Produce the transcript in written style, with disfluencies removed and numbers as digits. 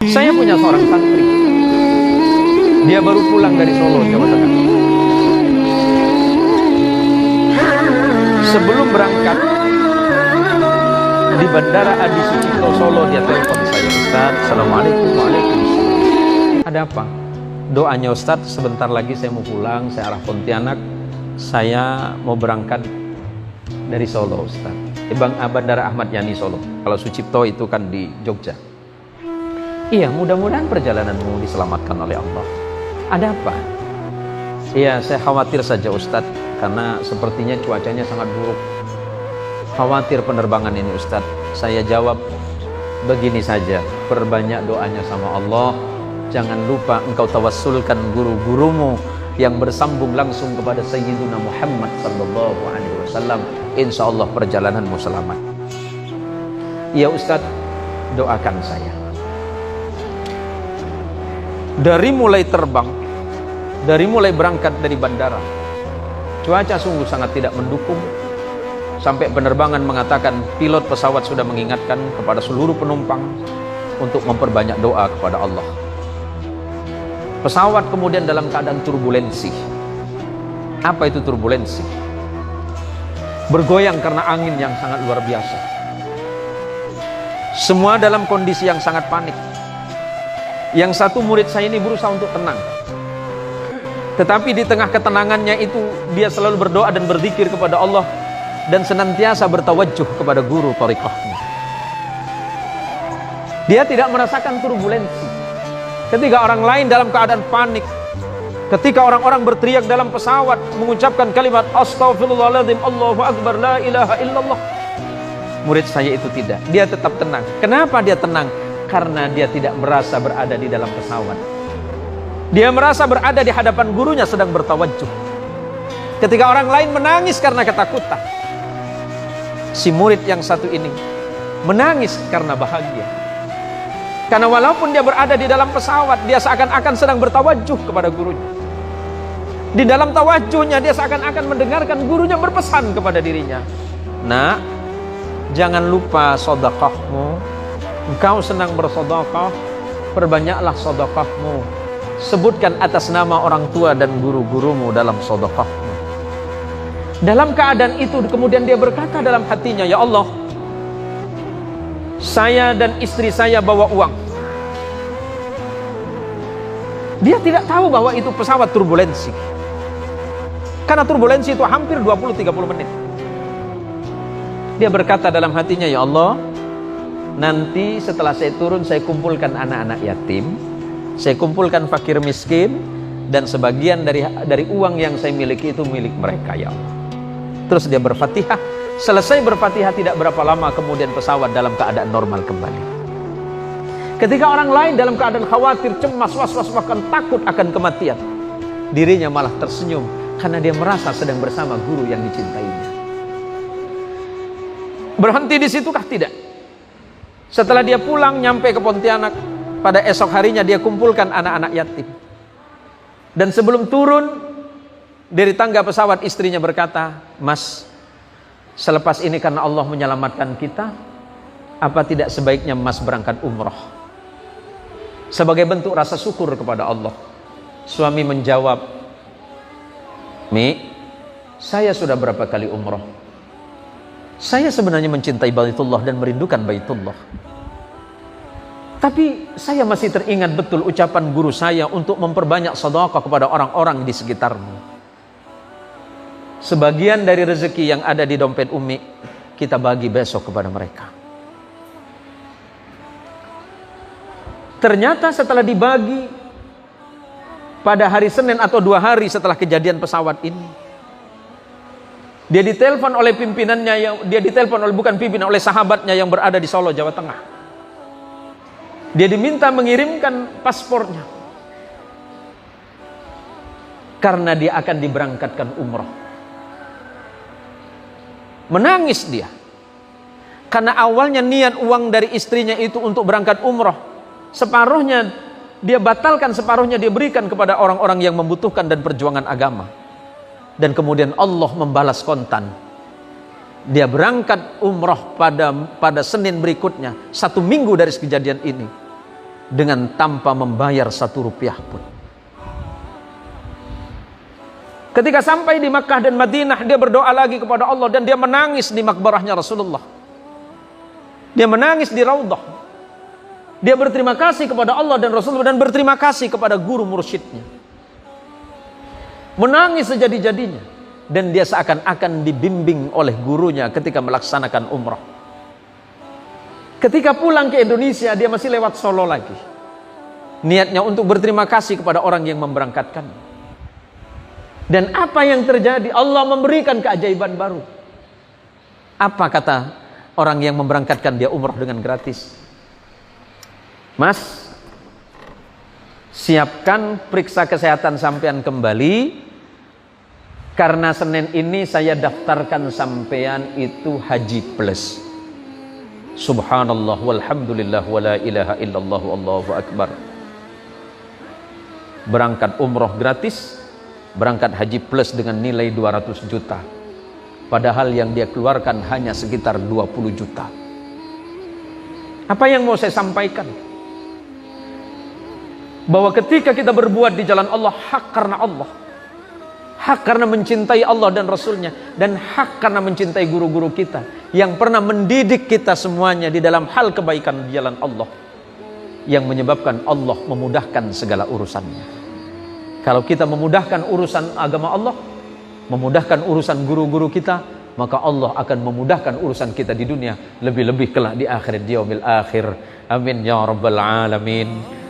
Saya punya seorang santri, dia baru pulang dari Solo, Jawa Tengah. Sebelum berangkat di Bandara Adi Sucipto Solo, dia telepon saya, Ustaz, Assalamualaikum. Waalaikumsalam. Ada apa? Doanya Ustaz, sebentar lagi saya mau pulang, saya arah Pontianak, saya mau berangkat dari Solo, Ustaz. Bandara Ahmad Yani Solo. Kalau Sucipto itu kan di Jogja. Iya, mudah-mudahan perjalananmu diselamatkan oleh Allah. Ada apa? Iya, saya khawatir saja Ustaz, karena sepertinya cuacanya sangat buruk. Khawatir penerbangan ini Ustaz. Saya jawab, begini saja, perbanyak doanya sama Allah. Jangan lupa engkau tawassulkan guru-gurumu yang bersambung langsung kepada Sayyiduna Muhammad sallallahu alaihi wasallam. Insya Allah perjalananmu selamat. Iya Ustaz, doakan saya. Dari mulai terbang, dari mulai berangkat dari bandara, cuaca sungguh sangat tidak mendukung. Sampai penerbangan mengatakan, pilot pesawat sudah mengingatkan kepada seluruh penumpang untuk memperbanyak doa kepada Allah. Pesawat kemudian dalam keadaan turbulensi. Apa itu turbulensi? Bergoyang karena angin yang sangat luar biasa. Semua dalam kondisi yang sangat panik. Yang satu murid saya ini berusaha untuk tenang, tetapi di tengah ketenangannya itu dia selalu berdoa dan berzikir kepada Allah dan senantiasa bertawajjuh kepada guru thariqahnya. Dia tidak merasakan turbulensi. Ketika orang lain dalam keadaan panik, ketika orang-orang berteriak dalam pesawat mengucapkan kalimat Astaghfirullahaladzim, Allahu Akbar, la ilaha illallah, murid saya itu tidak. Dia tetap tenang. Kenapa dia tenang? Karena dia tidak merasa berada di dalam pesawat. Dia merasa berada di hadapan gurunya sedang bertawajjuh. Ketika orang lain menangis karena ketakutan, si murid yang satu ini menangis karena bahagia. Karena walaupun dia berada di dalam pesawat, dia seakan-akan sedang bertawajjuh kepada gurunya. Di dalam tawajjuhnya dia seakan-akan mendengarkan gurunya berpesan kepada dirinya, "Nak, jangan lupa sedekahmu. Engkau senang bersedekah, perbanyaklah sedekahmu. Sebutkan atas nama orang tua dan guru-gurumu dalam sedekahmu." Dalam keadaan itu kemudian dia berkata dalam hatinya, "Ya Allah, saya dan istri saya bawa uang." Dia tidak tahu bahwa itu pesawat turbulensi. Karena turbulensi itu hampir 20-30 menit. Dia berkata dalam hatinya, "Ya Allah, nanti setelah saya turun, saya kumpulkan anak-anak yatim, saya kumpulkan fakir miskin, dan sebagian dari uang yang saya miliki itu milik mereka, ya Allah." Terus dia berfatihah. Selesai berfatihah tidak berapa lama kemudian pesawat dalam keadaan normal kembali. Ketika orang lain dalam keadaan khawatir, cemas, was-was, bahkan takut akan kematian, dirinya malah tersenyum karena dia merasa sedang bersama guru yang dicintainya. Berhenti di situkah? Tidak. Setelah dia pulang nyampe ke Pontianak, pada esok harinya dia kumpulkan anak-anak yatim. Dan sebelum turun dari tangga pesawat, istrinya berkata, "Mas, selepas ini karena Allah menyelamatkan kita, apa tidak sebaiknya Mas berangkat umroh sebagai bentuk rasa syukur kepada Allah?" Suami menjawab, "Mi, saya sudah berapa kali umroh. Saya sebenarnya mencintai Baitullah dan merindukan Baitullah. Tapi saya masih teringat betul ucapan guru saya untuk memperbanyak sedekah kepada orang-orang di sekitarmu. Sebagian dari rezeki yang ada di dompet Umi, kita bagi besok kepada mereka." Ternyata setelah dibagi pada hari Senin atau 2 hari setelah kejadian pesawat ini, dia ditelepon oleh pimpinannya, oleh sahabatnya yang berada di Solo, Jawa Tengah. Dia diminta mengirimkan paspornya karena dia akan diberangkatkan umroh. Menangis dia karena awalnya niat uang dari istrinya itu untuk berangkat umroh, separuhnya dia batalkan, separuhnya dia berikan kepada orang-orang yang membutuhkan dan perjuangan agama. Dan kemudian Allah membalas kontan. Dia berangkat umroh pada Senin berikutnya, 1 minggu dari kejadian ini. dengan tanpa membayar 1 rupiah pun. Ketika sampai di Makkah dan Madinah, dia berdoa lagi kepada Allah dan dia menangis di makbarahnya Rasulullah. Dia menangis di Raudhah. Dia berterima kasih kepada Allah dan Rasulullah dan berterima kasih kepada guru mursyidnya. Menangis sejadi-jadinya dan dia seakan-akan dibimbing oleh gurunya ketika melaksanakan umrah. Ketika pulang ke Indonesia, dia masih lewat Solo lagi. Niatnya untuk berterima kasih kepada orang yang memberangkatkan. Dan apa yang terjadi? Allah memberikan keajaiban baru. Apa kata orang yang memberangkatkan dia umrah dengan gratis? Mas, siapkan periksa kesehatan sampean kembali. Karena Senin ini saya daftarkan sampean itu Haji Plus. Subhanallah walhamdulillah wala ilaha illallah wallahu akbar. Berangkat umroh gratis, berangkat haji plus dengan nilai 200 juta. Padahal yang dia keluarkan hanya sekitar 20 juta. Apa yang mau saya sampaikan? Bahwa ketika kita berbuat di jalan Allah, hak karena Allah, hak karena mencintai Allah dan Rasulnya, dan hak karena mencintai guru-guru kita yang pernah mendidik kita semuanya di dalam hal kebaikan di jalan Allah, yang menyebabkan Allah memudahkan segala urusannya. Kalau kita memudahkan urusan agama Allah, memudahkan urusan guru-guru kita, maka Allah akan memudahkan urusan kita di dunia, lebih-lebih kelak di akhirat, di yaumil akhir. Amin ya rabbal alamin.